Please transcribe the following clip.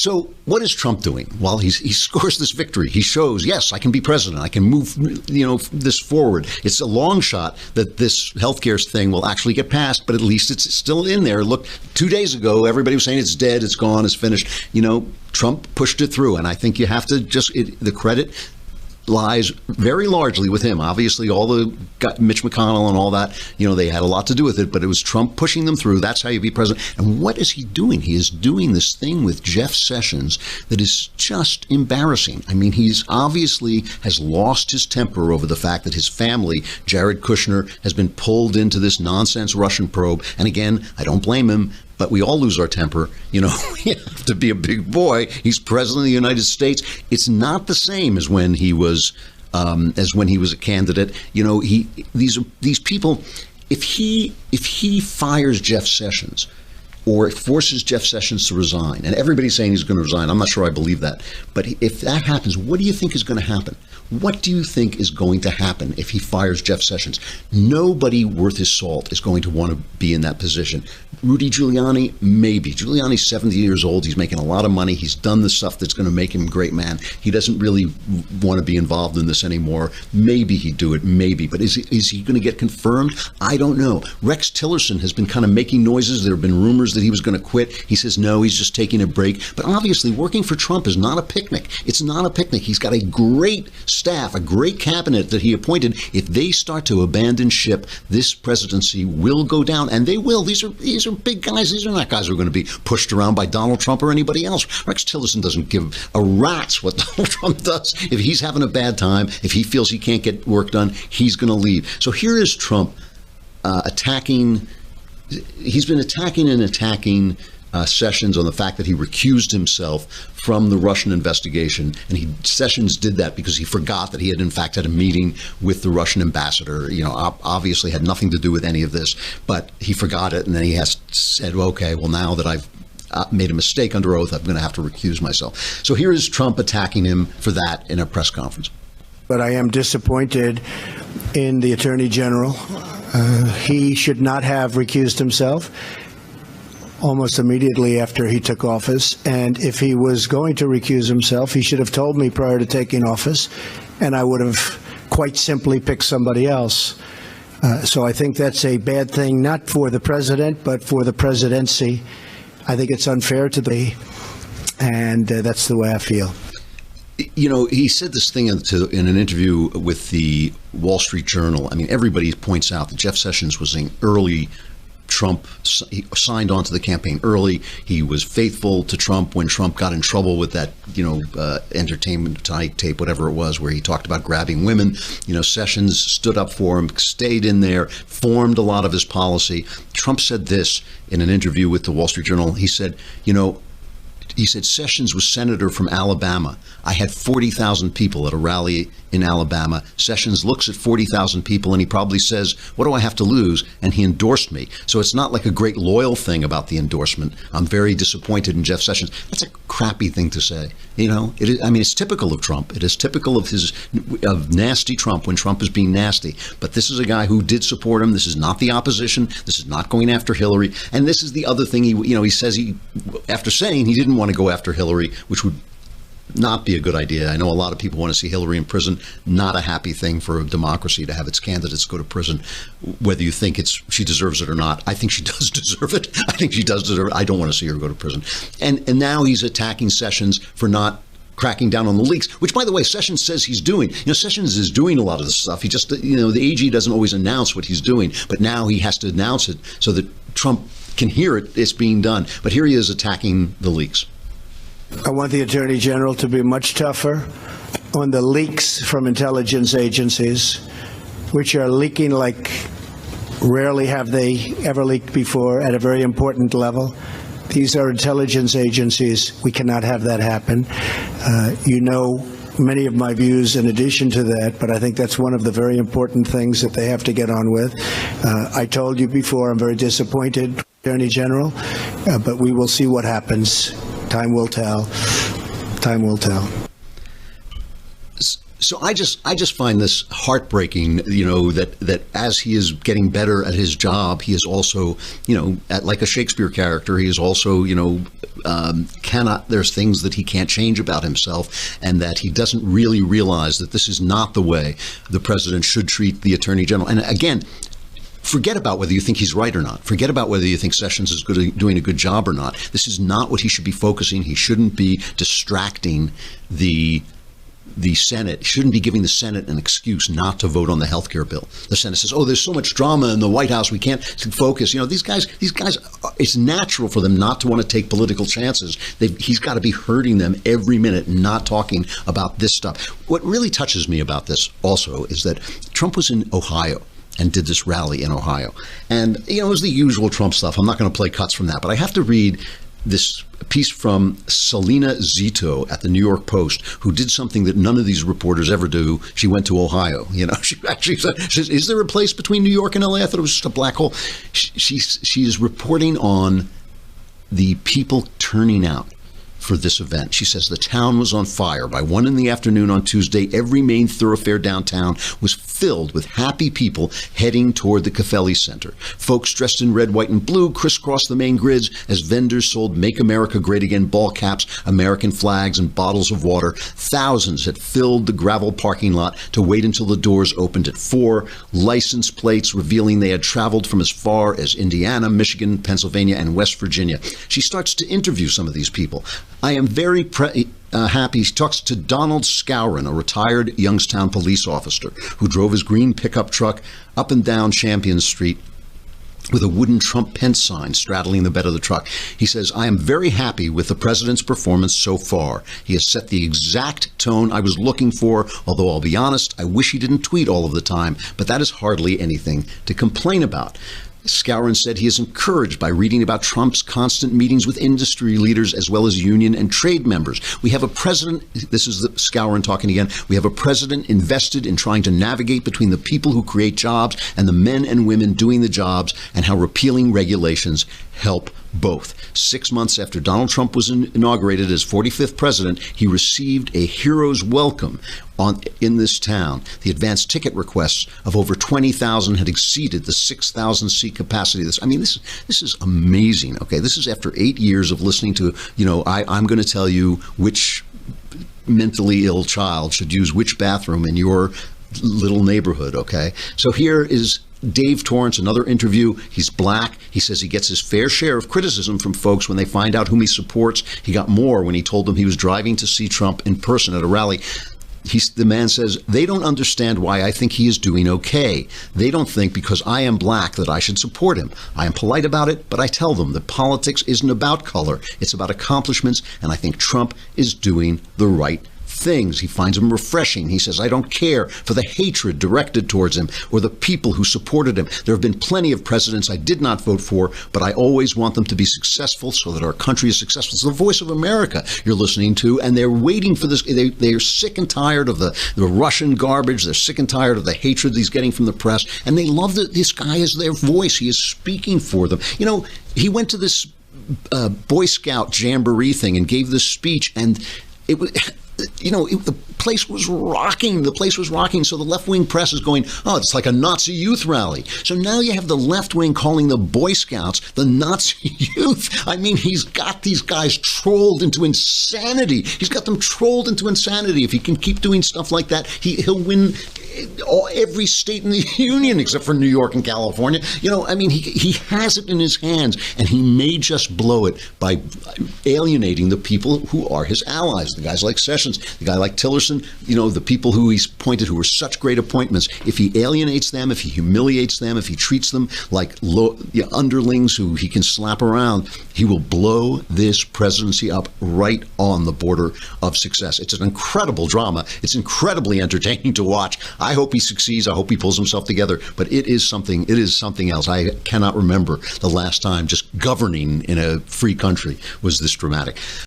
So what is Trump doing? Well, he scores this victory. He shows, yes, I can be president. I can move, this forward. It's a long shot that this healthcare thing will actually get passed, but at least it's still in there. Look, 2 days ago, everybody was saying it's dead, it's gone, it's finished. Trump pushed it through, and I think you have to the credit lies very largely with him. Obviously, all the Mitch McConnell and all that, they had a lot to do with it, but it was Trump pushing them through. That's how you be president. And what is he doing? He is doing this thing with Jeff Sessions that is just embarrassing. I mean, he's obviously has lost his temper over the fact that his family, Jared Kushner, has been pulled into this nonsense Russian probe. And again, I don't blame him. But we all lose our temper. You have to be a big boy. He's president of the United States. It's not the same as when he was a candidate. These people. If he fires Jeff Sessions, or forces Jeff Sessions to resign, and everybody's saying he's going to resign. I'm not sure I believe that. But if that happens, what do you think is going to happen? What do you think is going to happen if he fires Jeff Sessions? Nobody worth his salt is going to want to be in that position. Rudy Giuliani, maybe. Giuliani's 70 years old. He's making a lot of money. He's done the stuff that's going to make him a great man. He doesn't really want to be involved in this anymore. Maybe he'd do it, maybe. But is he going to get confirmed? I don't know. Rex Tillerson has been kind of making noises. There have been rumors that he was going to quit. He says no, he's just taking a break. But obviously, working for Trump is not a picnic. It's not a picnic. He's got a great staff, a great cabinet that he appointed. If they start to abandon ship, this presidency will go down, and they will. These are big guys. These are not guys who are going to be pushed around by Donald Trump or anybody else. Rex Tillerson doesn't give a rat's what Donald Trump does. If he's having a bad time, if he feels he can't get work done, he's going to leave. So here is Trump attacking. He's been attacking Sessions on the fact that he recused himself from the Russian investigation. And Sessions did that because he forgot that he had, in fact, had a meeting with the Russian ambassador. Obviously had nothing to do with any of this, but he forgot it. And then he has said, okay, well, now that I've made a mistake under oath, I'm going to have to recuse myself. So here is Trump attacking him for that in a press conference. But I am disappointed in the Attorney General. He should not have recused himself almost immediately after he took office. And if he was going to recuse himself, he should have told me prior to taking office, and I would have quite simply picked somebody else. So I think that's a bad thing, not for the president, but for the presidency. I think it's unfair to and that's the way I feel. He said this thing in an interview with the Wall Street Journal. I mean, everybody points out that Jeff Sessions was an early Trump. He signed on to the campaign early. He was faithful to Trump when Trump got in trouble with that, Entertainment Tonight tape, whatever it was, where he talked about grabbing women. Sessions stood up for him, stayed in there, formed a lot of his policy. Trump said this in an interview with the Wall Street Journal. He said, Sessions was senator from Alabama. I had 40,000 people at a rally in Alabama. Sessions looks at 40,000 people and he probably says, what do I have to lose? And he endorsed me. So it's not like a great loyal thing about the endorsement. I'm very disappointed in Jeff Sessions. That's a crappy thing to say. It's typical of Trump. It is typical of nasty Trump when Trump is being nasty. But this is a guy who did support him. This is not the opposition. This is not going after Hillary. And this is the other thing he says after saying he didn't want to go after Hillary, which would not be a good idea. I know a lot of people want to see Hillary in prison. Not a happy thing for a democracy to have its candidates go to prison, whether you think she deserves it or not. I think she does deserve it. I think she does deserve it. I don't want to see her go to prison. And now he's attacking Sessions for not cracking down on the leaks, which, by the way, Sessions says he's doing. Sessions is doing a lot of this stuff. He just, the AG doesn't always announce what he's doing, but now he has to announce it so that Trump can hear it's being done. But here he is attacking the leaks. I want the Attorney General to be much tougher on the leaks from intelligence agencies, which are leaking like rarely have they ever leaked before at a very important level. These are intelligence agencies. We cannot have that happen. Many of my views in addition to that, but I think that's one of the very important things that they have to get on with. I told you before, I'm very disappointed, Attorney General, but we will see what happens. Time will tell. Time will tell. So I just find this heartbreaking, that as he is getting better at his job, he is also, like a Shakespeare character, he is also, there's things that he can't change about himself, and that he doesn't really realize that this is not the way the president should treat the attorney general. And again, forget about whether you think he's right or not. Forget about whether you think Sessions is doing a good job or not. This is not what he should be focusing. He shouldn't be distracting the Senate. He shouldn't be giving the Senate an excuse not to vote on the health care bill. The Senate says, oh, there's so much drama in the White House, we can't focus. These guys, it's natural for them not to want to take political chances. He's got to be hurting them every minute, not talking about this stuff. What really touches me about this also is that Trump was in Ohio and did this rally in Ohio. And, it was the usual Trump stuff. I'm not going to play cuts from that, but I have to read this piece from Selena Zito at the New York Post, who did something that none of these reporters ever do. She went to Ohio. She actually said, is there a place between New York and LA? I thought it was just a black hole. She is reporting on the people turning out for this event. She says the town was on fire. By 1 p.m. on Tuesday, every main thoroughfare downtown was filled with happy people heading toward the Cafelli Center. Folks dressed in red, white, and blue crisscrossed the main grids as vendors sold Make America Great Again ball caps, American flags, and bottles of water. Thousands had filled the gravel parking lot to wait until the doors opened at 4. License plates revealing they had traveled from as far as Indiana, Michigan, Pennsylvania, and West Virginia. She starts to interview some of these people. I am very happy. She talks to Donald Scourin, a retired Youngstown police officer who drove his green pickup truck up and down Champion Street with a wooden Trump Pence sign straddling the bed of the truck. He says, I am very happy with the president's performance so far. He has set the exact tone I was looking for, although I'll be honest, I wish he didn't tweet all of the time, but that is hardly anything to complain about. Scourin said he is encouraged by reading about Trump's constant meetings with industry leaders as well as union and trade members. We have a president, this is Scourin talking again, we have a president invested in trying to navigate between the people who create jobs and the men and women doing the jobs, and how repealing regulations help both. 6 months after Donald Trump was inaugurated as 45th president, he received a hero's welcome in this town. The advance ticket requests of over 20,000 had exceeded the 6,000 seat capacity. This is amazing. Okay, this is after 8 years of listening to, I'm going to tell you which mentally ill child should use which bathroom in your little neighborhood. Okay, so here is Dave Torrance, another interview. He's black. He says he gets his fair share of criticism from folks when they find out whom he supports. He got more when he told them he was driving to see Trump in person at a rally. The man says, they don't understand why I think he is doing okay. They don't think because I am black that I should support him. I am polite about it, but I tell them that politics isn't about color. It's about accomplishments, and I think Trump is doing the right things. He finds them refreshing. He says, I don't care for the hatred directed towards him or the people who supported him. There have been plenty of presidents I did not vote for, but I always want them to be successful so that our country is successful. It's the voice of America you're listening to, and they're waiting for this. They're sick and tired of the Russian garbage. They're sick and tired of the hatred he's getting from the press, and they love that this guy is their voice. He is speaking for them. He went to this Boy Scout jamboree thing and gave this speech, and it was... the place was rocking. The place was rocking. So the left-wing press is going, oh, it's like a Nazi youth rally. So now you have the left wing calling the Boy Scouts the Nazi youth. I mean, he's got these guys trolled into insanity. He's got them trolled into insanity. If he can keep doing stuff like that, he'll win every state in the union except for New York and California. He has it in his hands, and he may just blow it by alienating the people who are his allies, the guys like Sessions, the guy like Tillerson, the people who he's appointed who were such great appointments. If he alienates them, if he humiliates them, if he treats them like underlings who he can slap around, he will blow this presidency up right on the border of success. It's an incredible drama. It's incredibly entertaining to watch. I hope he succeeds. I hope he pulls himself together. But it is something else. I cannot remember the last time just governing in a free country was this dramatic.